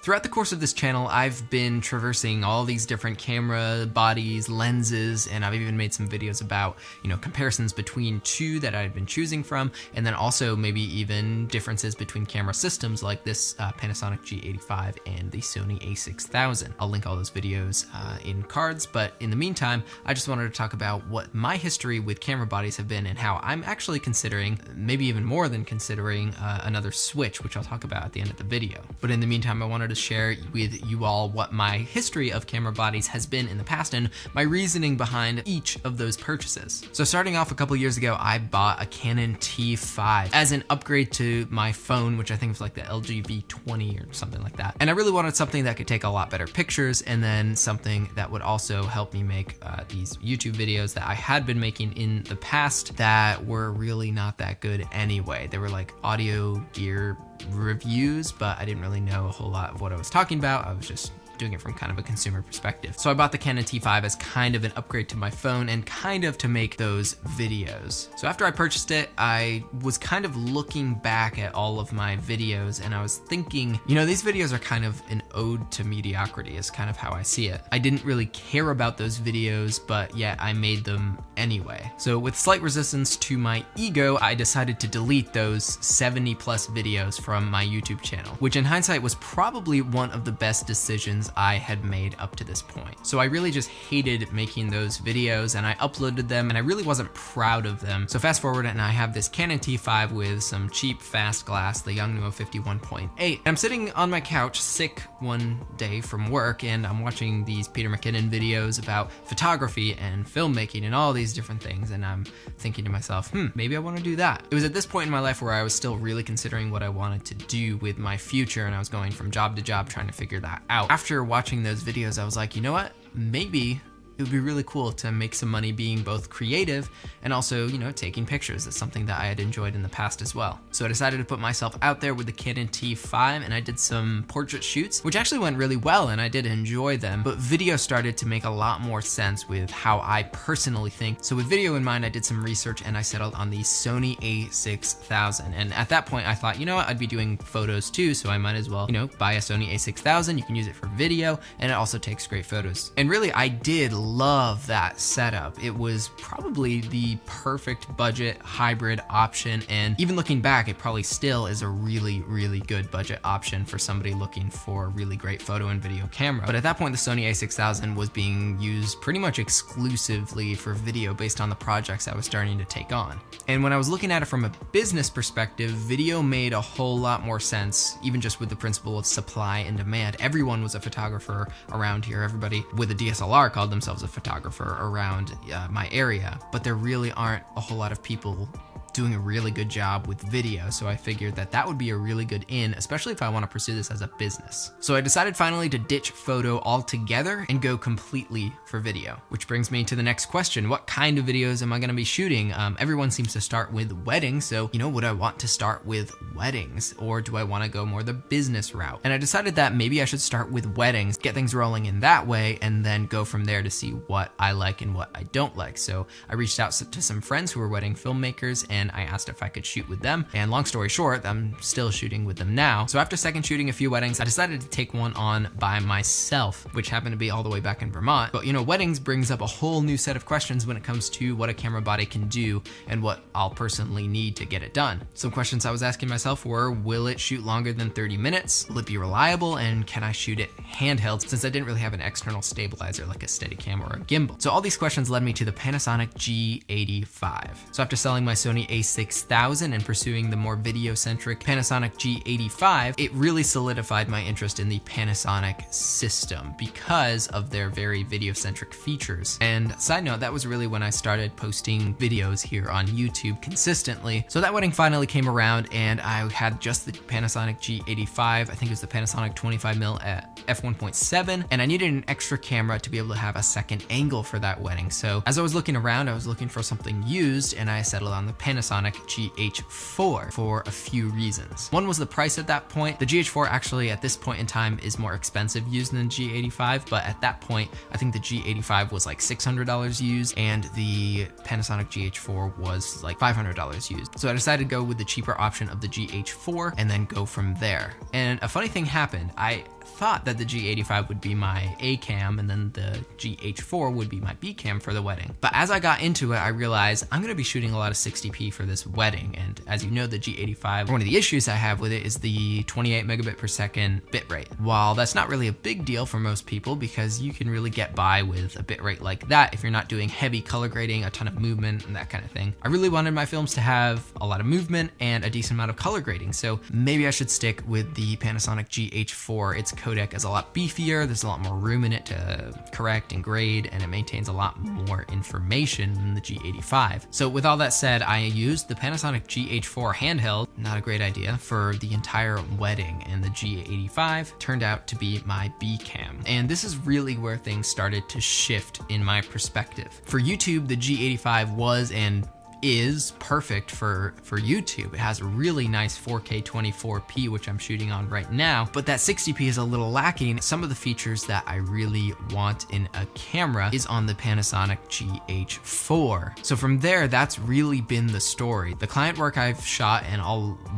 Throughout the course of this channel, I've been traversing all these different camera bodies, lenses, and I've even made some videos about, comparisons between two that I've been choosing from, and then also maybe even differences between camera systems like this Panasonic G85 and the Sony a6000. I'll link all those videos in cards, but in the meantime, I just wanted to talk about what my history with camera bodies have been and how I'm actually considering, maybe even more than considering, another switch, which I'll talk about at the end of the video. But in the meantime, I wanted to share with you all what my history of camera bodies has been in the past and my reasoning behind each of those purchases. So starting off a couple years ago, I bought a Canon T5 as an upgrade to my phone, which I think was like the LG V20 or something like that. And I really wanted something that could take a lot better pictures, and then something that would also help me make these YouTube videos that I had been making in the past that were really not that good anyway. They were like audio gear reviews, but I didn't really know a whole lot of what I was talking about. I was just doing it from kind of a consumer perspective. So I bought the Canon T5 as kind of an upgrade to my phone and kind of to make those videos. So after I purchased it, I was kind of looking back at all of my videos and I was thinking, these videos are kind of an ode to mediocrity is kind of how I see it. I didn't really care about those videos, but yet I made them anyway. So with slight resistance to my ego, I decided to delete those 70 plus videos from my YouTube channel, which in hindsight was probably one of the best decisions I had made up to this point. So I really just hated making those videos and I uploaded them and I really wasn't proud of them. So fast forward and I have this Canon T5 with some cheap fast glass, the Yongnuo 51.8. And I'm sitting on my couch sick one day from work and I'm watching these Peter McKinnon videos about photography and filmmaking and all these different things, and I'm thinking to myself, maybe I want to do that. It was at this point in my life where I was still really considering what I wanted to do with my future, and I was going from job to job trying to figure that out. After watching those videos, I was like, you know what? Maybe it would be really cool to make some money being both creative and also, taking pictures. That's something that I had enjoyed in the past as well. So I decided to put myself out there with the Canon T5 and I did some portrait shoots, which actually went really well and I did enjoy them, but video started to make a lot more sense with how I personally think. So with video in mind, I did some research and I settled on the Sony a6000. And at that point I thought, I'd be doing photos too, so I might as well, buy a Sony a6000. You can use it for video and it also takes great photos. And really I did love that setup. It was probably the perfect budget hybrid option, and even looking back, it probably still is a really, really good budget option for somebody looking for a really great photo and video camera. But at that point, the Sony a6000 was being used pretty much exclusively for video based on the projects I was starting to take on. And when I was looking at it from a business perspective, video made a whole lot more sense, even just with the principle of supply and demand. Everyone was a photographer around here. Everybody with a DSLR called themselves a photographer around my area, but there really aren't a whole lot of people doing a really good job with video, so I figured that that would be a really good in, especially if I want to pursue this as a business. So I decided finally to ditch photo altogether and go completely for video, which brings me to the next question. What kind of videos am I going to be shooting? Everyone seems to start with weddings, so would I want to start with weddings, or do I want to go more the business route? And I decided that maybe I should start with weddings, get things rolling in that way, and then go from there to see what I like and what I don't like. So I reached out to some friends who were wedding filmmakers and I asked if I could shoot with them. And long story short, I'm still shooting with them now. So after second shooting a few weddings, I decided to take one on by myself, which happened to be all the way back in Vermont. But weddings brings up a whole new set of questions when it comes to what a camera body can do and what I'll personally need to get it done. Some questions I was asking myself were, will it shoot longer than 30 minutes? Will it be reliable? And can I shoot it handheld, since I didn't really have an external stabilizer like a Steadicam or a gimbal? So all these questions led me to the Panasonic G85. So after selling my Sony a6000 and pursuing the more video-centric Panasonic G85, it really solidified my interest in the Panasonic system because of their very video-centric features. And side note, that was really when I started posting videos here on YouTube consistently. So that wedding finally came around and I had just the Panasonic G85, I think it was the Panasonic 25mm at f1.7, and I needed an extra camera to be able to have a second angle for that wedding. So as I was looking around, I was looking for something used and I settled on the Panasonic Panasonic GH4 for a few reasons. One was the price at that point. The GH4 actually at this point in time is more expensive used than the G85, but at that point, I think the G85 was like $600 used and the Panasonic GH4 was like $500 used. So I decided to go with the cheaper option of the GH4 and then go from there. And a funny thing happened. I thought that the G85 would be my A cam and then the GH4 would be my B cam for the wedding. But as I got into it, I realized I'm gonna be shooting a lot of 60p for this wedding. And as you know, the G85, one of the issues I have with it is the 28 megabit per second bitrate. While that's not really a big deal for most people because you can really get by with a bitrate like that if you're not doing heavy color grading, a ton of movement and that kind of thing. I really wanted my films to have a lot of movement and a decent amount of color grading. So maybe I should stick with the Panasonic GH4. Its codec is a lot beefier, there's a lot more room in it to correct and grade, and it maintains a lot more information than the G85. So with all that said, I used the Panasonic GH4 handheld, not a great idea, for the entire wedding, and the G85 turned out to be my B cam. And this is really where things started to shift in my perspective. For YouTube, the G85 was and is perfect for YouTube. It has a really nice 4K 24p, which I'm shooting on right now, but that 60p is a little lacking. Some of the features that I really want in a camera is on the Panasonic GH4. So from there, that's really been the story. The client work I've shot and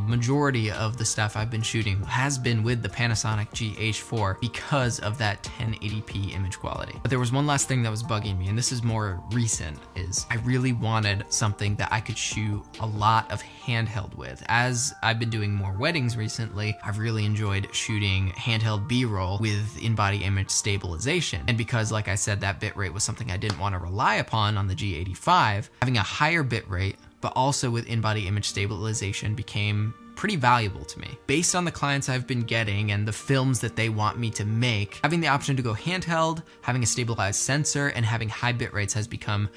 majority of the stuff I've been shooting has been with the Panasonic GH4 because of that 1080p image quality. But there was one last thing that was bugging me, and this is more recent, is I really wanted something that I could shoot a lot of handheld with. As I've been doing more weddings recently, I've really enjoyed shooting handheld B-roll with in-body image stabilization. And because, like I said, that bitrate was something I didn't want to rely upon on the G85, having a higher bitrate, but also with in-body image stabilization became pretty valuable to me. Based on the clients I've been getting and the films that they want me to make, having the option to go handheld, having a stabilized sensor, and having high bit rates has become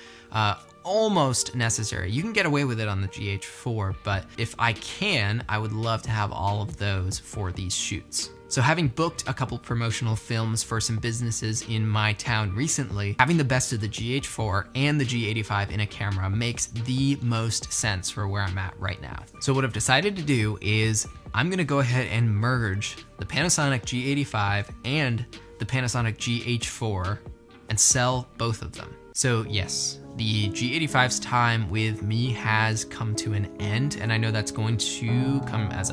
almost necessary. You can get away with it on the GH4, but if I can, I would love to have all of those for these shoots. So having booked a couple promotional films for some businesses in my town recently, having the best of the GH4 and the G85 in a camera makes the most sense for where I'm at right now. So what I've decided to do is I'm gonna go ahead and merge the Panasonic G85 and the Panasonic GH4 and sell both of them. So yes, the G85's time with me has come to an end, and I know that's going to come as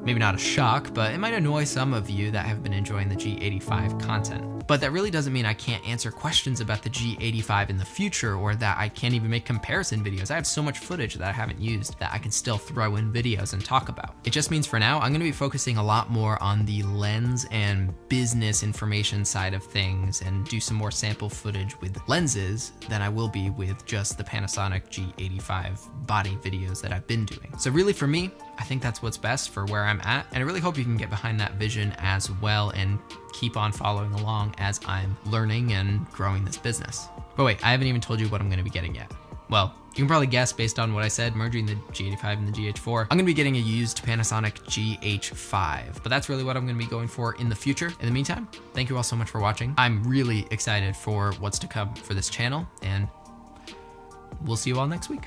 maybe not a shock, but it might annoy some of you that have been enjoying the G85 content. But that really doesn't mean I can't answer questions about the G85 in the future, or that I can't even make comparison videos. I have so much footage that I haven't used that I can still throw in videos and talk about. It just means for now, I'm gonna be focusing a lot more on the lens and business information side of things and do some more sample footage with lenses than I will be with just the Panasonic G85 body videos that I've been doing. So really for me, I think that's what's best for where I'm at, and I really hope you can get behind that vision as well and keep on following along as I'm learning and growing this business. But wait, I haven't even told you what I'm gonna be getting yet. Well, you can probably guess based on what I said, merging the G85 and the GH4. I'm gonna be getting a used Panasonic GH5, but that's really what I'm gonna be going for in the future. In the meantime, thank you all so much for watching. I'm really excited for what's to come for this channel, and we'll see you all next week.